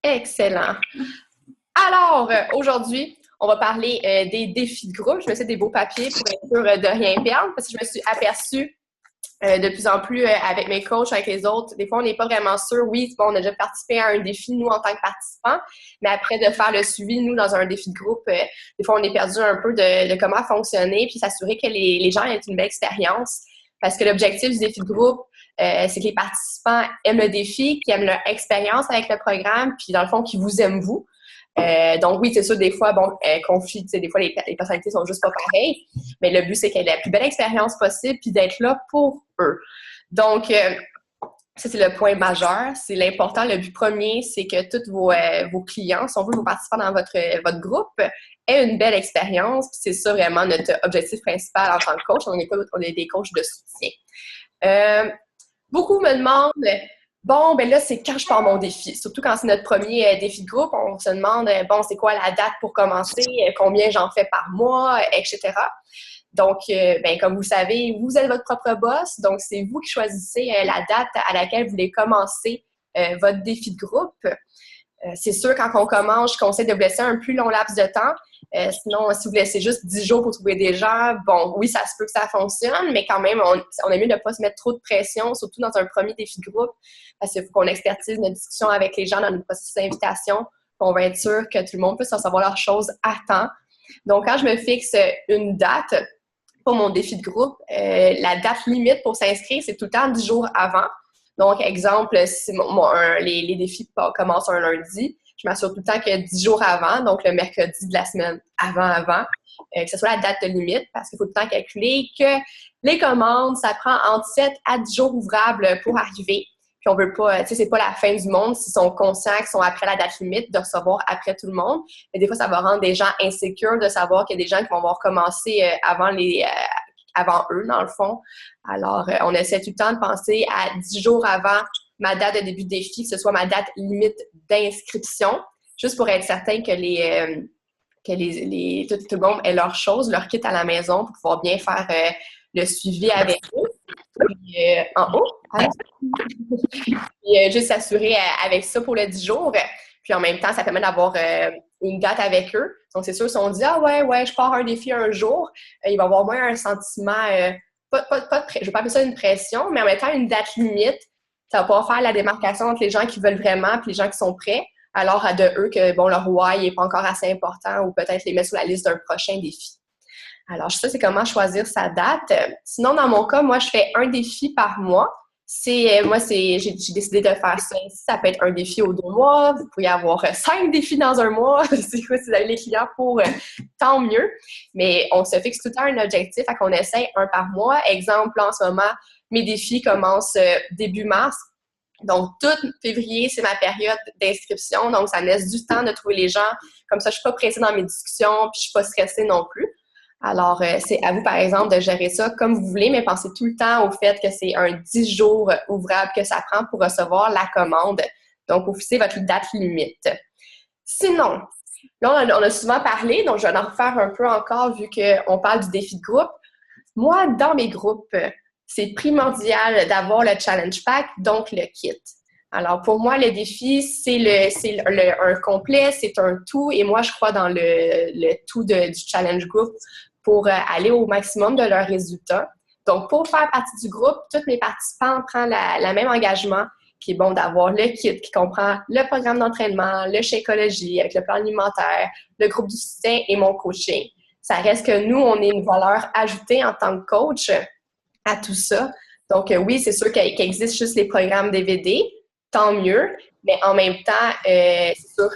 Excellent. Alors, aujourd'hui, on va parler des défis de groupe. Je me suis des beaux papiers pour être sûre de rien perdre parce que je me suis aperçue de plus en plus avec mes coachs, avec les autres. Des fois, on n'est pas vraiment sûr. Oui, bon, on a déjà participé à un défi, nous, en tant que participants, mais après de faire le suivi, nous, dans un défi de groupe, des fois, on est perdu un peu de comment fonctionner puis s'assurer que les gens aient une belle expérience. Parce que l'objectif du défi de groupe, c'est que les participants aiment le défi, qu'ils aiment leur expérience avec le programme, puis dans le fond, qu'ils vous aiment vous. Donc oui, c'est sûr, des fois, bon, conflit, tu sais, des fois, les personnalités sont juste pas pareilles, mais le but, c'est qu'elle ait la plus belle expérience possible, puis d'être là pour eux. Donc, ça, c'est le point majeur. C'est l'important. Le but premier, c'est que tous vos clients, si on veut, vos participants dans votre groupe, aient une belle expérience. Puis c'est ça vraiment notre objectif principal en tant que coach. On est des coachs de soutien. Beaucoup me demandent, bon, ben là, c'est quand je pars mon défi. Surtout quand c'est notre premier défi de groupe, on se demande, bon, c'est quoi la date pour commencer, combien j'en fais par mois, etc. Donc, ben, comme vous savez, vous êtes votre propre boss, donc c'est vous qui choisissez la date à laquelle vous voulez commencer votre défi de groupe. C'est sûr, quand on commence, je conseille de vous laisser un plus long laps de temps. Sinon, si vous laissez juste 10 jours pour trouver des gens, bon, oui, ça se peut que ça fonctionne, mais quand même, on est mieux de ne pas se mettre trop de pression, surtout dans un premier défi de groupe, parce qu'il faut qu'on expertise notre discussion avec les gens dans notre processus d'invitation, qu'on va être sûr que tout le monde puisse en savoir leurs choses à temps. Donc, quand je me fixe une date pour mon défi de groupe, la date limite pour s'inscrire, c'est tout le temps 10 jours avant. Donc, exemple, si les défis commencent un lundi, je m'assure tout le temps que 10 jours avant, donc le mercredi de la semaine avant, que ce soit la date de limite, parce qu'il faut tout le temps calculer que les commandes, ça prend entre 7 à 10 jours ouvrables pour arriver. Puis on veut pas, tu sais, c'est pas la fin du monde s'ils sont conscients qu'ils sont après la date limite de recevoir après tout le monde. Mais des fois, ça va rendre des gens insécures de savoir qu'il y a des gens qui vont avoir commencé avant eux, dans le fond. Alors, on essaie tout le temps de penser à 10 jours avant ma date de début de défi, que ce soit ma date limite d'inscription, juste pour être certain que tout le monde ait leurs choses, leur kit à la maison pour pouvoir bien faire le suivi avec eux. Puis, en haut, puis, juste s'assurer avec ça pour le 10 jours. Puis en même temps, ça permet d'avoir une date avec eux. Donc, c'est sûr, si on dit « Ah ouais, je pars un défi un jour », il va y avoir moins un sentiment, je ne vais pas appeler ça une pression, mais en même temps, une date limite, ça va pouvoir faire la démarcation entre les gens qui veulent vraiment et les gens qui sont prêts, alors à de eux que, bon, leur why n'est pas encore assez important ou peut-être les mettre sur la liste d'un prochain défi. Alors, ça, c'est comment choisir sa date. Sinon, dans mon cas, moi, je fais un défi par mois. J'ai décidé de faire ça. Ça peut être un défi aux 2 mois. Vous pouvez avoir 5 défis dans un mois. C'est quoi, si vous avez les clients pour, tant mieux. Mais on se fixe tout le temps un objectif, à qu'on essaie un par mois. Exemple, en ce moment, mes défis commencent début mars. Donc, tout février, c'est ma période d'inscription. Donc, ça me laisse du temps de trouver les gens. Comme ça, je suis pas pressée dans mes discussions, puis je suis pas stressée non plus. Alors, c'est à vous, par exemple, de gérer ça comme vous voulez, mais pensez tout le temps au fait que c'est un 10 jours ouvrable que ça prend pour recevoir la commande. Donc, vous fixez votre date limite. Sinon, là, on a souvent parlé, donc je vais en refaire un peu encore vu qu'on parle du défi de groupe. Moi, dans mes groupes, c'est primordial d'avoir le challenge pack, donc le kit. Alors, pour moi, le défi, c'est un complet, c'est un tout, et moi, je crois dans le tout du challenge group pour aller au maximum de leurs résultats. Donc, pour faire partie du groupe, tous mes participants prennent le même engagement, qui est bon d'avoir le kit qui comprend le programme d'entraînement, le Shakeology avec le plan alimentaire, le groupe du soutien et mon coaching. Ça reste que nous, on est une valeur ajoutée en tant que coach à tout ça. Donc, oui, c'est sûr qu'il existe juste les programmes DVD, tant mieux, mais en même temps, c'est sûr,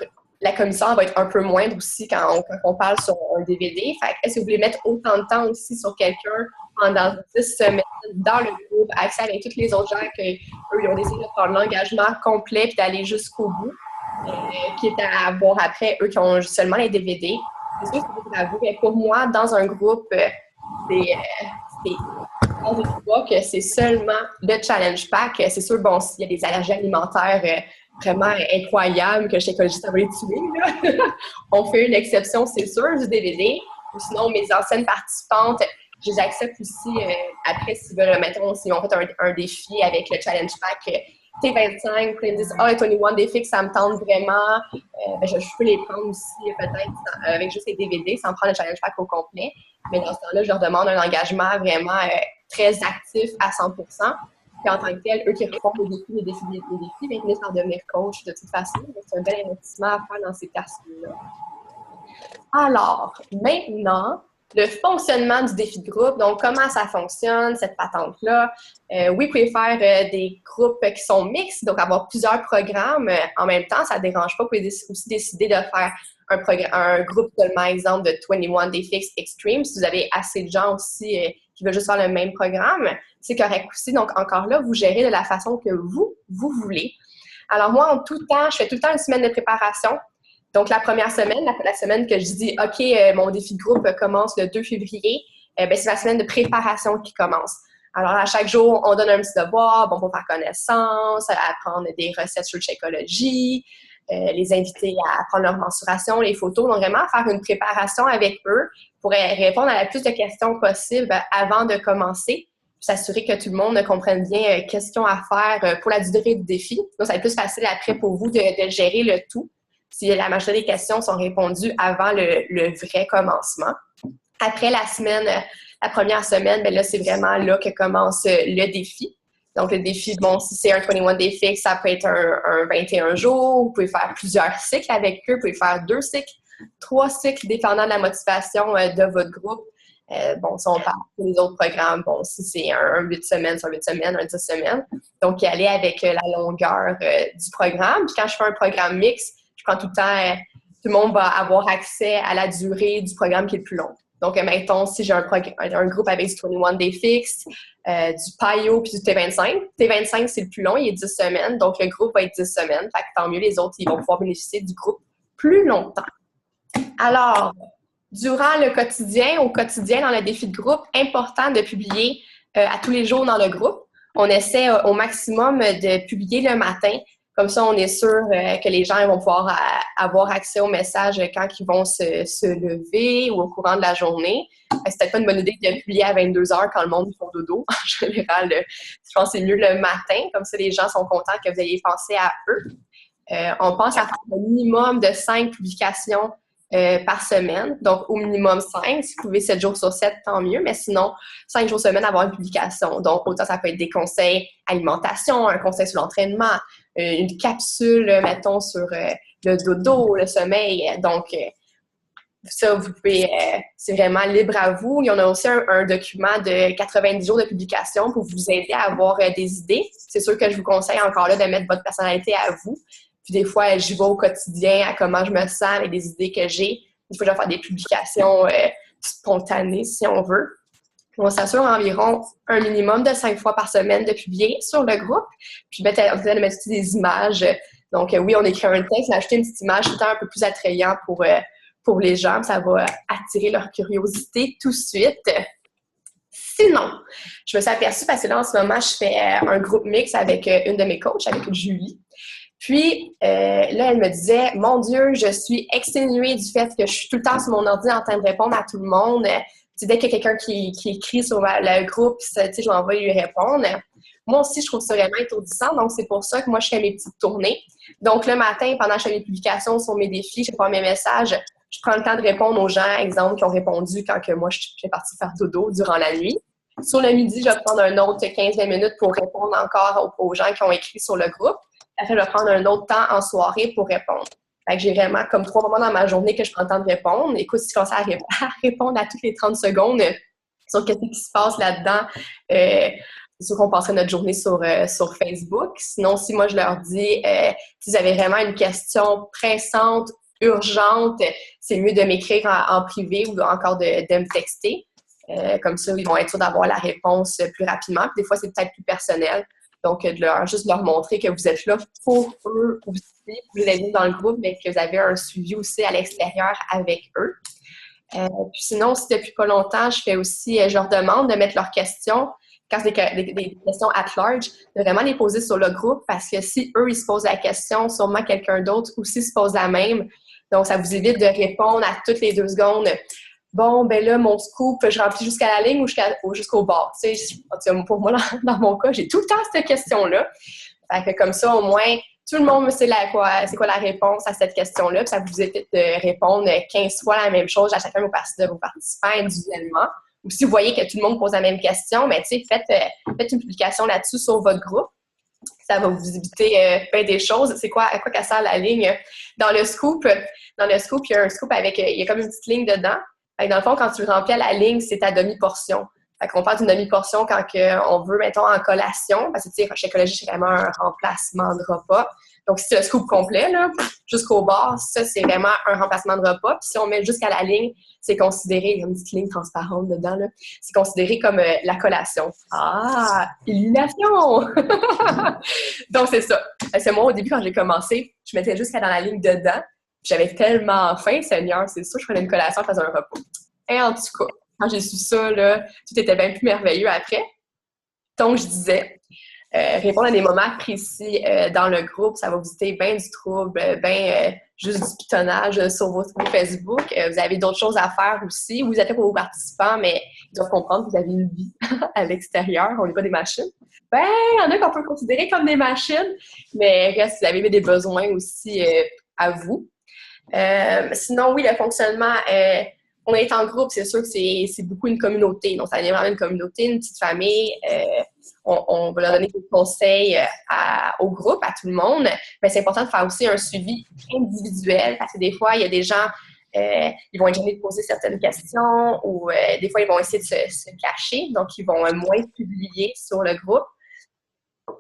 la commission va être un peu moindre aussi quand on parle sur un DVD. Fait est-ce que vous voulez mettre autant de temps aussi sur quelqu'un pendant 10 semaines dans le groupe, accès avec tous les autres gens qu'eux, ils ont décidé de prendre l'engagement complet puis d'aller jusqu'au bout, quitte à avoir après, eux qui ont seulement les DVD. C'est sûr que c'est bravo, mais pour moi, dans un groupe, c'est quand je vois que c'est seulement le challenge pack, c'est sûr, bon, s'il y a des allergies alimentaires vraiment incroyables, que chez Ecologie, ça va les tuer, là. On fait une exception, c'est sûr, du DVD. Ou sinon, mes anciennes participantes, je les accepte aussi après s'ils veulent, mettons, s'ils ont fait un défi avec le challenge pack, T25, puis ils me disent « Ah, les 21 défis, ça me tente vraiment. Je peux les prendre aussi, peut-être, avec juste les DVD, sans prendre le challenge pack au complet. » Mais dans ce temps-là, je leur demande un engagement vraiment très actif à 100%. Puis en tant que tel, eux qui refont les défis, ils finissent par devenir coach de toute façon. C'est un bel investissement à faire dans ces personnes-là. Alors, maintenant, le fonctionnement du défi de groupe. Donc, comment ça fonctionne, cette patente-là? Oui, vous pouvez faire des groupes qui sont mixtes, donc avoir plusieurs programmes en même temps, ça ne dérange pas. Vous pouvez aussi décider de faire un groupe seulement, exemple, de 21 Défis Extreme. Si vous avez assez de gens aussi qui veulent juste faire le même programme, c'est correct aussi. Donc, encore là, vous gérez de la façon que vous voulez. Alors, moi, en tout temps, je fais tout le temps une semaine de préparation. Donc, la première semaine, la semaine que je dis « OK, mon défi de groupe commence le 2 février », c'est la semaine de préparation qui commence. Alors, à chaque jour, on donne un petit devoir, pour faire connaissance, apprendre des recettes sur le Shakeology, les inviter à prendre leur mensuration, les photos. Donc, vraiment, faire une préparation avec eux pour répondre à la plus de questions possible avant de commencer. S'assurer que tout le monde comprenne bien qu'est-ce qu'ils ont à faire pour la durée du défi. Donc, ça va être plus facile après pour vous de gérer le tout si la majorité des questions sont répondues avant le vrai commencement. Après la première semaine, là, c'est vraiment là que commence le défi. Donc, le défi, si c'est un 21 Day Fix, ça peut être un 21 jours. Vous pouvez faire plusieurs cycles avec eux. Vous pouvez faire 2 cycles, 3 cycles, dépendant de la motivation de votre groupe. Si on parle des autres programmes, si c'est un 8 semaines, c'est un 8 semaines, un 10 semaines. Donc, y aller avec la longueur du programme. Puis quand je fais un programme mix, je prends tout le temps, tout le monde va avoir accès à la durée du programme qui est le plus long. Donc, mettons, si j'ai un groupe avec du 21 Day Fix, du PIO puis du T25. T25, c'est le plus long, il est 10 semaines. Donc, le groupe va être 10 semaines. Fait que tant mieux, les autres, ils vont pouvoir bénéficier du groupe plus longtemps. Alors, durant le quotidien, au quotidien, dans le défi de groupe, important de publier à tous les jours dans le groupe. On essaie au maximum de publier le matin. Comme ça, on est sûr que les gens vont pouvoir avoir accès aux messages quand ils vont se lever ou au courant de la journée. C'est peut-être pas une bonne idée de publier à 22 h quand le monde fait dodo. En général, je pense que c'est mieux le matin. Comme ça, les gens sont contents que vous ayez pensé à eux. On pense à faire un minimum de 5 publications par semaine. Donc, au minimum 5. Si vous pouvez 7 jours sur 7, tant mieux. Mais sinon, 5 jours semaine, avoir une publication. Donc, autant ça peut être des conseils alimentation, un conseil sur l'entraînement, une capsule, mettons, sur le dodo, le sommeil. Donc, ça, vous pouvez, c'est vraiment libre à vous. Il y en a aussi un document de 90 jours de publication pour vous aider à avoir des idées. C'est sûr que je vous conseille encore là de mettre votre personnalité à vous. Puis des fois, j'y vais au quotidien à comment je me sens, avec des idées que j'ai. Des fois, je vais faire des publications spontanées, si on veut. On s'assure environ un minimum de 5 fois par semaine de publier sur le groupe. Puis, vous allez mettre des images. Donc, oui, on écrit un texte, mais ajouter une petite image tout le temps un peu plus attrayant pour les gens. Ça va attirer leur curiosité tout de suite. Sinon, je me suis aperçue, parce que là, en ce moment, je fais un groupe mix avec une de mes coachs, avec Julie. Puis, là, elle me disait, mon Dieu, je suis exténuée du fait que je suis tout le temps sur mon ordi en train de répondre à tout le monde. Dès qu'il y a quelqu'un qui écrit sur le groupe, je m'en vais lui répondre. Moi aussi, je trouve ça vraiment étourdissant. Donc, c'est pour ça que moi, je fais mes petites tournées. Donc, le matin, pendant que je fais mes publications sur mes défis, je prends mes messages, je prends le temps de répondre aux gens, exemple, qui ont répondu quand que moi, je suis partie faire dodo durant la nuit. Sur le midi, je vais prendre un autre 15-20 minutes pour répondre encore aux gens qui ont écrit sur le groupe. Après, je vais prendre un autre temps en soirée pour répondre. Fait que j'ai vraiment comme 3 moments dans ma journée que je prends le temps de répondre. Écoute, si je commence à répondre à toutes les 30 secondes sur qu'est-ce qui se passe là-dedans, c'est sûr qu'on passerait notre journée sur Facebook. Sinon, si moi, je leur dis, si vous avez vraiment une question pressante, urgente, c'est mieux de m'écrire en privé ou encore de me texter. Comme ça, ils vont être sûrs d'avoir la réponse plus rapidement. Puis des fois, c'est peut-être plus personnel. Donc, juste leur montrer que vous êtes là pour eux aussi, pour les aider dans le groupe, mais que vous avez un suivi aussi à l'extérieur avec eux. Puis sinon, si depuis pas longtemps, je leur demande de mettre leurs questions, quand c'est des questions at large, de vraiment les poser sur le groupe, parce que si eux, ils se posent la question, sûrement quelqu'un d'autre aussi se pose la même. Donc, ça vous évite de répondre à toutes les 2 secondes. Bon, ben là, mon scoop, je remplis jusqu'à la ligne ou jusqu'au bord. Tu sais, pour moi, dans mon cas, j'ai tout le temps cette question-là. Fait que comme ça, au moins, tout le monde sait c'est quoi la réponse à cette question-là, puis ça vous évite de répondre 15 fois la même chose à chacun de vos participants individuellement. Ou si vous voyez que tout le monde pose la même question, mais tu sais, faites une publication là-dessus sur votre groupe. Ça va vous éviter plein des choses. C'est quoi, à quoi qu'elle sert la ligne? Dans le scoop, il y a un scoop avec, il y a comme une petite ligne dedans. Fait que dans le fond, quand tu remplis à la ligne, c'est ta demi-portion. Fait qu'on parle d'une demi-portion quand on veut, mettons, en collation, parce que, tu sais, chez Écologie, c'est vraiment un remplacement de repas. Donc, si c'est le scoop complet, là, jusqu'au bord, ça, c'est vraiment un remplacement de repas. Puis si on met jusqu'à la ligne, c'est considéré, il y a une petite ligne transparente dedans, là, c'est considéré comme la collation. Ah! Illumination! Donc, c'est ça. C'est moi, au début, quand j'ai commencé, je mettais jusqu'à dans la ligne dedans. J'avais tellement faim, Seigneur, c'est sûr, je prenais une collation, je faisais un repas. Et en tout cas, quand j'ai su ça, là, tout était bien plus merveilleux après. Donc, je disais, répondre à des moments précis dans le groupe, ça va vous éviter bien du trouble, bien juste du pitonnage sur votre groupe Facebook. Vous avez d'autres choses à faire aussi. Vous êtes pour vos participants, mais ils doivent comprendre que vous avez une vie à l'extérieur. On n'est pas des machines. Ben, il y en a qu'on peut considérer comme des machines, mais reste, vous avez des besoins aussi à vous. Sinon, oui, le fonctionnement, on est en groupe, c'est sûr que c'est beaucoup une communauté. Donc, ça devient vraiment une communauté, une petite famille. On va leur donner des conseils au groupe, à tout le monde. Mais c'est important de faire aussi un suivi individuel parce que des fois, il y a des gens, ils vont être gênés de poser certaines questions ou des fois, ils vont essayer de se cacher. Donc, ils vont moins publier sur le groupe.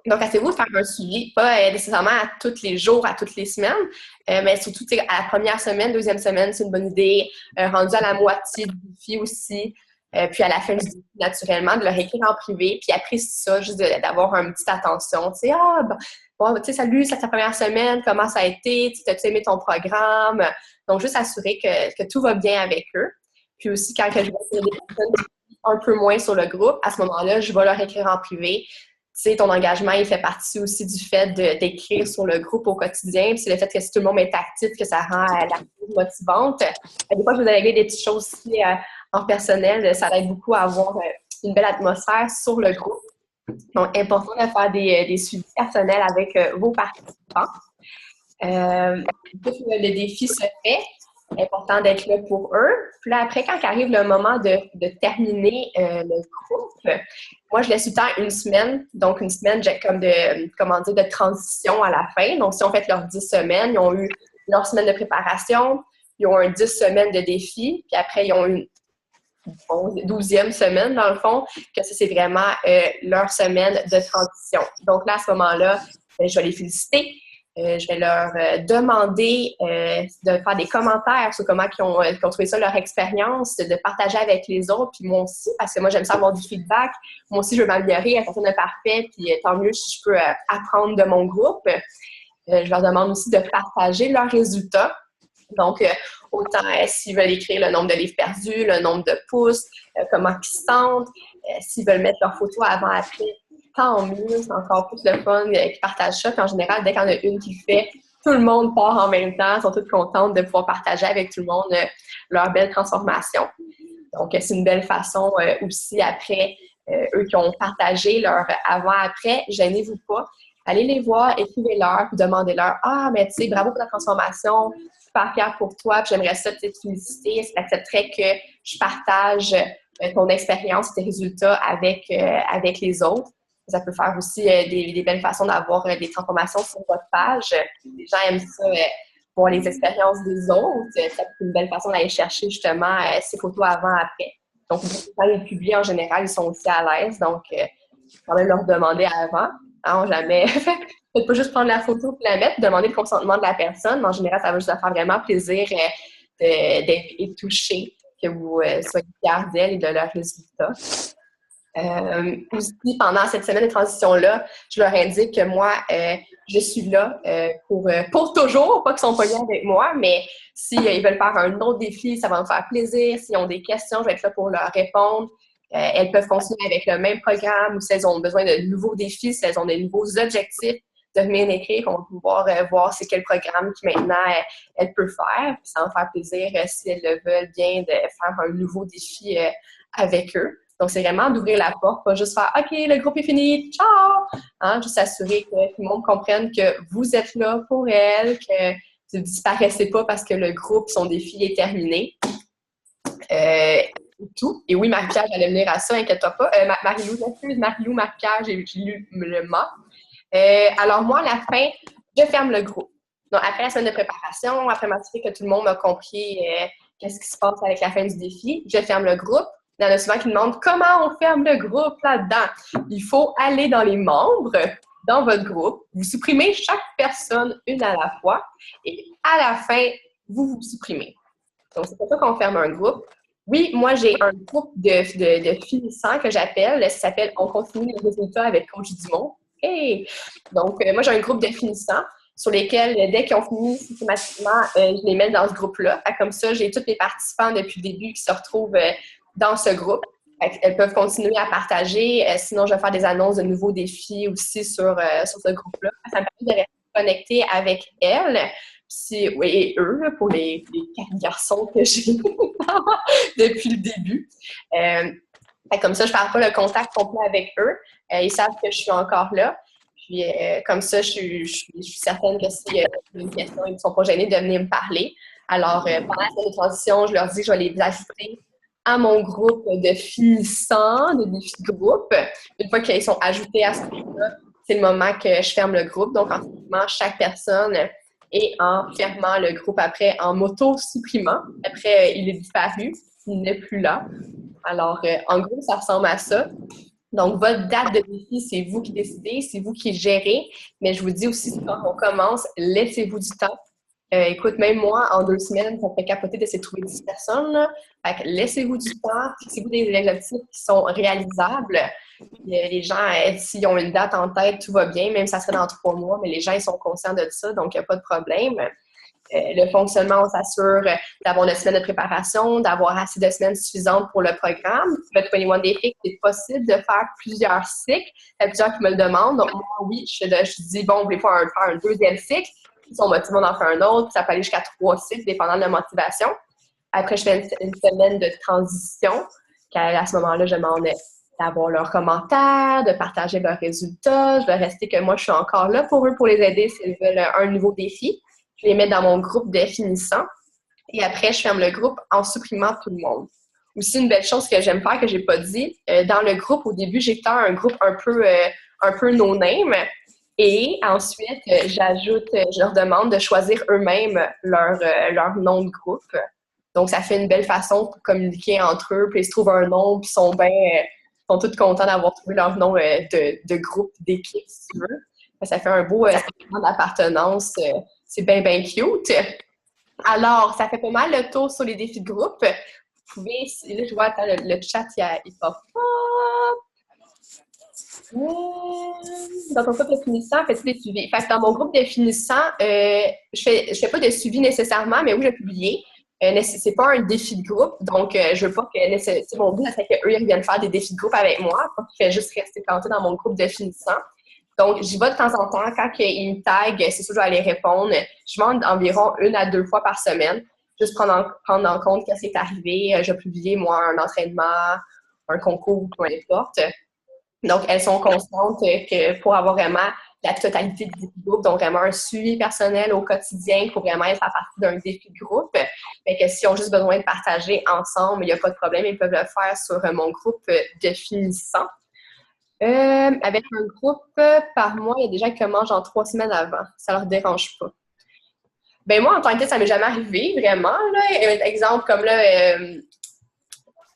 Donc, asseyez-vous de faire un suivi, pas nécessairement à tous les jours, à toutes les semaines, mais surtout à la première semaine, deuxième semaine, c'est une bonne idée. Rendu à la moitié du défi aussi, puis à la fin du défi, naturellement, de leur écrire en privé, puis après ça, juste d'avoir une petite attention. Tu sais, bon, tu sais, salut, c'est ta première semaine, comment ça a été? T'as-tu aimé ton programme? Donc, juste assurer que tout va bien avec eux. Puis aussi, quand je vais faire des personnes un peu moins sur le groupe, à ce moment-là, je vais leur écrire en privé. Tu sais, ton engagement, il fait partie aussi du fait d'écrire sur le groupe au quotidien. Puis c'est le fait que si tout le monde est actif, que ça rend la chose motivante. Des fois, je vous ai réglé des petites choses aussi en personnel. Ça aide beaucoup à avoir une belle atmosphère sur le groupe. Donc, important de faire des suivis personnels avec vos participants. Le défi se fait. C'est important d'être là pour eux. Puis là, après, quand arrive le moment de terminer le groupe, moi, je laisse du temps une semaine. Donc, une semaine, j'ai comme de transition à la fin. Donc, si on fait leurs 10 semaines, ils ont eu leur semaine de préparation, ils ont eu 10 semaines de défi, puis après, ils ont eu une 12e semaine, dans le fond, que ça, c'est vraiment leur semaine de transition. Donc là, à ce moment-là, je vais les féliciter. Je vais leur demander de faire des commentaires sur comment ils ont trouvé ça, leur expérience, de partager avec les autres, puis moi aussi, parce que moi, j'aime ça avoir du feedback. Moi aussi, je veux m'améliorer, personne n'est parfait, puis tant mieux si je peux apprendre de mon groupe. Je leur demande aussi de partager leurs résultats. Donc, autant s'ils veulent écrire le nombre de livres perdus, le nombre de pouces, comment ils se sentent, s'ils veulent mettre leurs photos avant-après, tant mieux, c'est encore plus le fun qui partagent ça. Puis en général, dès qu'il y en a une qui le fait, tout le monde part en même temps, sont toutes contentes de pouvoir partager avec tout le monde leur belle transformation. Donc, c'est une belle façon aussi après, eux qui ont partagé leur avant-après, gênez-vous pas. Allez les voir, écrivez-leur, puis demandez-leur « Ah, mais tu sais, bravo pour ta transformation, super fière pour toi, puis j'aimerais ça te féliciter. Est-ce que tu accepterais que je partage ton expérience, tes résultats avec les autres? » Ça peut faire aussi des belles façons d'avoir des transformations sur votre page. Les gens aiment ça, voir les expériences des autres. Ça peut être une belle façon d'aller chercher justement ces photos avant-après. Donc, quand ils publient en général, ils sont aussi à l'aise. Donc, quand même leur demander avant. Non, jamais. Peut-être pas juste prendre la photo et la mettre, demander le consentement de la personne. Mais en général, ça va juste leur faire vraiment plaisir d'être touché, que vous soyez fiers d'elles et de leurs résultats. Aussi, pendant cette semaine de transition-là, je leur indique que moi, je suis là pour toujours, pas qu'ils sont pas liés avec moi, mais s'ils veulent faire un autre défi, ça va me faire plaisir. S'ils ont des questions, je vais être là pour leur répondre. Elles peuvent continuer avec le même programme ou si elles ont besoin de nouveaux défis, si elles ont des nouveaux objectifs, de venir écrire, on va pouvoir voir c'est quel programme qui maintenant elles peuvent faire. Puis ça va me faire plaisir si elles le veulent bien de faire un nouveau défi avec eux. Donc, c'est vraiment d'ouvrir la porte, pas juste faire « OK, le groupe est fini, ciao! » Juste s'assurer que tout le monde comprenne que vous êtes là pour elle, que vous ne disparaissez pas parce que le groupe, son défi est terminé. Tout. Et oui, Marie-Pierre, j'allais venir à ça, inquiète-toi pas. Marie-Lou, Marie-Pierre, j'ai lu le mot. Alors, moi, à la fin, je ferme le groupe. Donc, après la semaine de préparation, après m'assurer que tout le monde a compris qu'est-ce qui se passe avec la fin du défi, je ferme le groupe. Il y en a souvent qui demandent comment on ferme le groupe là-dedans. Il faut aller dans les membres, dans votre groupe, vous supprimez chaque personne une à la fois et à la fin, vous vous supprimez. Donc, c'est pour ça qu'on ferme un groupe. Oui, moi, j'ai un groupe de finissants que j'appelle. Ça s'appelle « On continue les résultats avec Coach Dumont ». Hey! Donc, moi, j'ai un groupe de finissants sur lesquels, dès qu'ils ont fini, systématiquement, je les mets dans ce groupe-là. Comme ça, j'ai tous les participants depuis le début qui se retrouvent dans ce groupe. Elles peuvent continuer à partager. Sinon, je vais faire des annonces de nouveaux défis aussi sur ce groupe-là. Ça me permet de rester connectée avec elles. Oui, et eux, pour les 4 garçons que j'ai depuis le début. Comme ça, je ne perds pas le contact complet avec eux. Ils savent que je suis encore là. Puis, comme ça, je suis certaine que s'il y a une question, ils ne sont pas gênés de venir me parler. Alors, pendant la semaine de transition, je leur dis que je vais les ajouter à mon groupe de finissants, de défis de groupe. Une fois qu'ils sont ajoutés à ce groupe-là, c'est le moment que je ferme le groupe. Donc, en fait, chaque personne et en fermant le groupe après, en m'auto-supprimant. Après, il est disparu, il n'est plus là. Alors, en gros, ça ressemble à ça. Donc, votre date de défi, c'est vous qui décidez, c'est vous qui gérez. Mais je vous dis aussi, quand on commence, laissez-vous du temps. Écoute, même moi, en 2 semaines, ça me fait capoter d'essayer de trouver 10 personnes. Là. Fait que laissez-vous du temps, fixez-vous des objectifs qui sont réalisables. Les gens, s'ils ont une date en tête, tout va bien, même si ça serait dans 3 mois, mais les gens, ils sont conscients de ça, donc il n'y a pas de problème. Le fonctionnement, on s'assure d'avoir une semaine de préparation, d'avoir assez de semaines suffisantes pour le programme. Le 21 Day Fix, c'est possible de faire plusieurs cycles. Il y a plusieurs qui me le demandent. Donc, moi, oui, je dis, bon, vous voulez faire un 2e cycle. Ils sont motivés d'en faire un autre. Ça peut aller jusqu'à 3 cycles, dépendant de la motivation. Après, je fais une semaine de transition. À ce moment-là, je demande d'avoir leurs commentaires, de partager leurs résultats. Je vais rester que moi, je suis encore là pour eux, pour les aider s'ils veulent un nouveau défi. Je les mets dans mon groupe de finissants. Et après, je ferme le groupe en supprimant tout le monde. Aussi, une belle chose que j'aime faire, que je n'ai pas dit, dans le groupe, au début, j'étais un groupe un peu no-name. Et ensuite, je leur demande de choisir eux-mêmes leur nom de groupe. Donc, ça fait une belle façon pour communiquer entre eux, puis ils se trouvent un nom, puis sont tous contents d'avoir trouvé leur nom de groupe, d'équipe, si tu veux. Ça fait un beau sentiment d'appartenance. C'est bien, bien cute. Alors, ça fait pas mal le tour sur les défis de groupe. Vous pouvez, là, je vois, attends, le chat, il pop up. Dans ton groupe de finissants, fais-tu des suivis? Fait que dans mon groupe de finissants, je fais pas de suivi nécessairement, mais oui, j'ai publié. C'est pas un défi de groupe, donc je veux pas que mon but, c'est qu'eux, ils viennent faire des défis de groupe avec moi, pas qu'ils fassent juste rester plantés dans mon groupe de finissants. Donc, j'y vais de temps en temps. Quand ils me taguent, c'est sûr que je vais aller répondre. Je demande environ 1 à 2 fois par semaine, juste prendre en compte qu'est-ce qui est arrivé. Je vais publier, moi, un entraînement, un concours, peu importe. Donc, elles sont conscientes que pour avoir vraiment la totalité du groupe, donc vraiment un suivi personnel au quotidien pour vraiment être à partir d'un défi de groupe, mais que s'ils ont juste besoin de partager ensemble, il n'y a pas de problème, ils peuvent le faire sur mon groupe de finissants. Avec un groupe par mois, il y a des gens qui commencent en 3 semaines avant. Ça leur dérange pas. Ben moi, en tant que tel, ça m'est jamais arrivé, vraiment. Là. Exemple, comme là,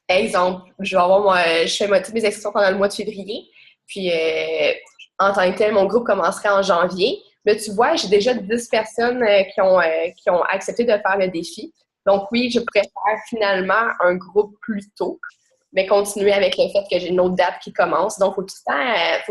exemple, je fais toutes mes inscriptions pendant le mois de février. Puis, en tant que tel, mon groupe commencerait en janvier. Mais tu vois, j'ai déjà 10 personnes qui ont accepté de faire le défi. Donc oui, je pourrais faire finalement un groupe plus tôt, mais continuer avec le fait que j'ai une autre date qui commence. Donc, il faut tout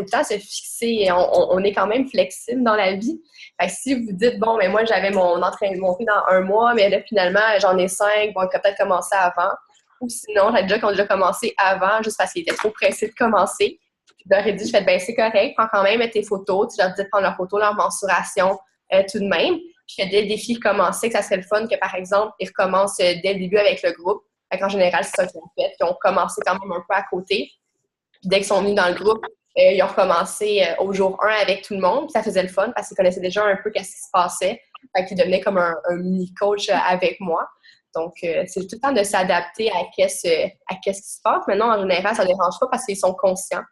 le temps se fixer. On est quand même flexible dans la vie. Fait que si vous dites, bon, mais moi, j'avais mon entraînement dans 1 mois, mais là, finalement, j'en ai 5, bon, on peut peut-être commencer avant. Ou sinon, j'ai déjà commencé avant, juste parce qu'ils étaient trop pressés de commencer. Je leur ai dit, je fais, ben c'est correct, prends quand même tes photos. Tu leur dis de prendre leurs photos, leur mensuration tout de même. Puis, dès le défi commençait, que ça serait le fun que, par exemple, ils recommencent dès le début avec le groupe. Fait qu'en général, c'est ça qu'ils ont fait. Ils ont commencé quand même un peu à côté. Puis dès qu'ils sont venus dans le groupe, ils ont recommencé au jour 1 avec tout le monde. Puis ça faisait le fun parce qu'ils connaissaient déjà un peu ce qui se passait. Fait qu'ils devenaient comme un mini-coach avec moi. Donc, c'est tout le temps de s'adapter à qu'est-ce qui se passe. Maintenant, en général, ça ne dérange pas parce qu'ils sont conscients.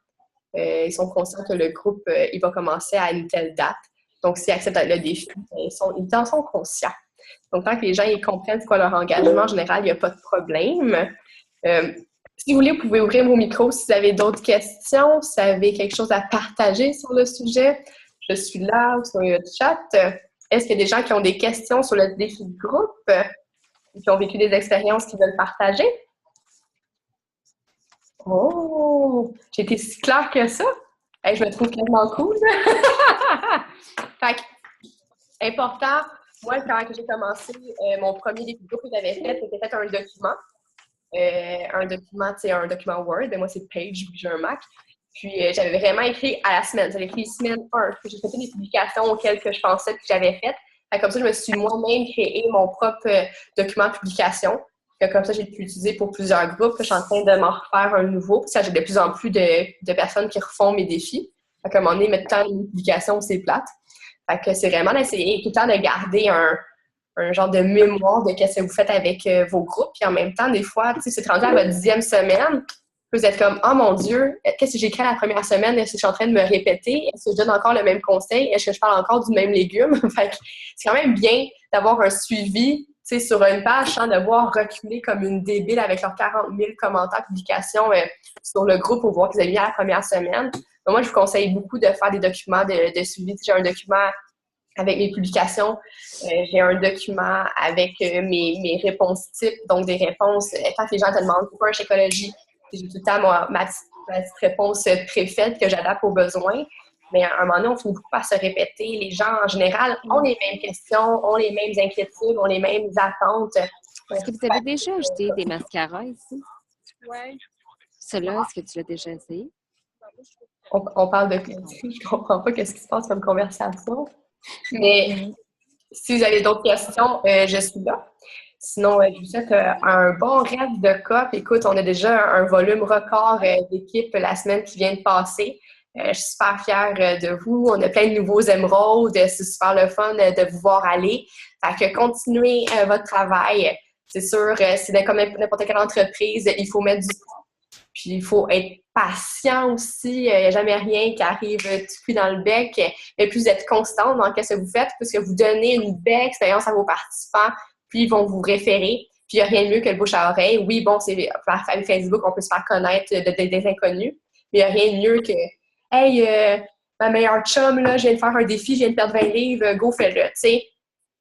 Ils sont conscients que le groupe, il va commencer à une telle date. Donc, s'ils acceptent le défi, ils en sont conscients. Donc, tant que les gens ils comprennent c'est quoi leur engagement, en général, il n'y a pas de problème. Si vous voulez, vous pouvez ouvrir vos micros si vous avez d'autres questions, si vous avez quelque chose à partager sur le sujet. Je suis là sur le chat. Est-ce qu'il y a des gens qui ont des questions sur le défi de groupe, qui ont vécu des expériences qu'ils veulent partager? Oh! J'ai été si claire que ça! Hey, je me trouve tellement cool! Fait que, important, moi, quand j'ai commencé, mon premier défi de groupe que j'avais fait, c'était fait un document. C'est un document Word. Moi, c'est Page, j'ai un Mac. Puis, j'avais vraiment écrit à la semaine. J'avais écrit semaine 1. Puis, j'ai fait des publications auxquelles que je pensais que j'avais faites. Comme ça, je me suis moi-même créé mon propre document de publication. Comme ça, j'ai pu l'utiliser pour plusieurs groupes. Je suis en train de m'en refaire un nouveau. Puis, ça, j'ai de plus en plus de personnes qui refont mes défis. À un moment donné, mettre tant une publication, c'est plate. Fait que c'est vraiment d'essayer tout le temps de garder un genre de mémoire de ce que vous faites avec vos groupes. Puis en même temps, des fois, tu sais, c'est rendu à votre 10e semaine, vous êtes comme « Oh mon Dieu, qu'est-ce que j'ai écrit la première semaine? Est-ce que je suis en train de me répéter? Est-ce que je donne encore le même conseil? Est-ce que je parle encore du même légume? » Fait que c'est quand même bien d'avoir un suivi, tu sais, sur une page sans devoir reculer comme une débile avec leurs 40 000 commentaires, publications sur le groupe pour voir qu'ils avaient mis à la première semaine. Donc, moi, je vous conseille beaucoup de faire des documents de suivi. J'ai un document avec mes publications. J'ai un document avec mes réponses types, donc des réponses. Quand les gens te demandent pourquoi un Shakeology, j'ai tout le temps ma petite réponse préfaite que j'adapte aux besoins. Mais à un moment donné, on finit beaucoup par se répéter. Les gens, en général, ont les mêmes questions, ont les mêmes inquiétudes, ont les mêmes attentes. Est-ce que vous avez déjà acheté des mascaras ici? Oui. Cela, est-ce que tu l'as déjà essayé? On parle de je comprends pas qu'est-ce qui se passe comme conversation. Mais si vous avez d'autres questions, je suis là. Sinon, je vous souhaite un bon rêve de COP. Écoute, on a déjà un volume record d'équipe la semaine qui vient de passer. Je suis super fière de vous. On a plein de nouveaux émeraudes. C'est super le fun de vous voir aller. Fait que continuez votre travail. C'est sûr, c'est comme n'importe quelle entreprise, il faut mettre du temps. Puis il faut être patient aussi. Il n'y a jamais rien qui arrive tout cuit dans le bec. Mais plus vous êtes constant dans ce que vous faites, plus que vous donnez une belle expérience à vos participants, puis ils vont vous référer. Puis il n'y a rien de mieux que le bouche à oreille. Oui, bon, c'est par Facebook, on peut se faire connaître des inconnus, mais il n'y a rien de mieux que « Hey, ma meilleure chum, là, je viens de faire un défi, je viens de perdre 20 livres, go, fais-le. » Tu sais,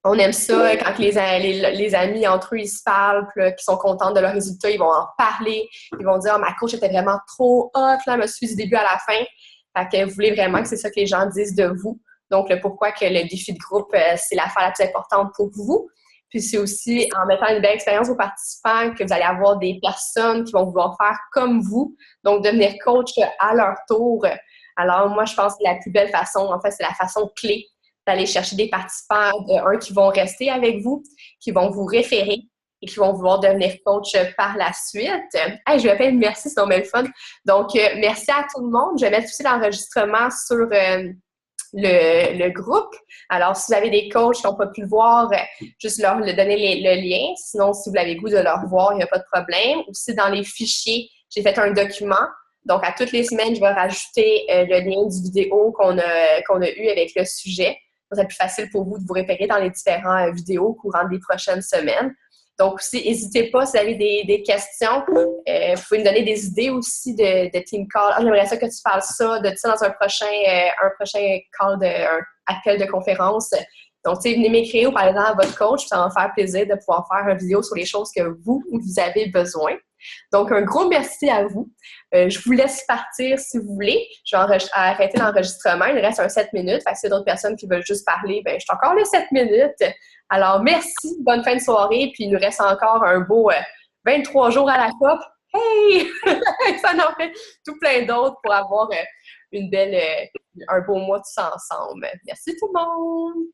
on aime ça quand les amis entre eux, ils se parlent, puis qu'ils sont contents de leurs résultats, ils vont en parler. Ils vont dire « Oh, ma coach était vraiment trop hot, là, elle me suit du début à la fin. » Fait que vous voulez vraiment que c'est ça que les gens disent de vous. Donc, le pourquoi que le défi de groupe, c'est l'affaire la plus importante pour vous. Puis c'est aussi en mettant une belle expérience aux participants que vous allez avoir des personnes qui vont vouloir faire comme vous, donc devenir coach à leur tour. Alors moi, je pense que la plus belle façon, en fait, c'est la façon clé d'aller chercher des participants, qui vont rester avec vous, qui vont vous référer et qui vont vouloir devenir coach par la suite. Hey, je vais appeler merci, c'est donc bien le fun. Donc, merci à tout le monde. Je vais mettre aussi l'enregistrement sur le groupe. Alors, si vous avez des coachs qui n'ont pas pu le voir, juste leur donner le lien. Sinon, si vous avez le goût de leur voir, il n'y a pas de problème. Aussi, dans les fichiers, j'ai fait un document. Donc, à toutes les semaines, je vais rajouter le lien du vidéo qu'on a eu avec le sujet. Ça va être plus facile pour vous de vous repérer dans les différentes vidéos au courant des prochaines semaines. Donc, aussi, n'hésitez pas si vous avez des questions. Vous pouvez me donner des idées aussi de Team Call. Ah, j'aimerais ça que tu parles de ça dans un prochain call, un appel de conférence. Donc, tu sais, venez m'écrire ou parlez-en à votre coach. Ça va me faire plaisir de pouvoir faire une vidéo sur les choses que vous avez besoin. Donc, un gros merci à vous. Je vous laisse partir si vous voulez. Je vais arrêter l'enregistrement. Il reste un 7 minutes. Fait que si il y a d'autres personnes qui veulent juste parler, je suis encore les 7 minutes. Alors, merci. Bonne fin de soirée. Puis, il nous reste encore un beau 23 jours à la COP. Hey! Ça en fait tout plein d'autres pour avoir un beau mois tous ensemble. Merci tout le monde!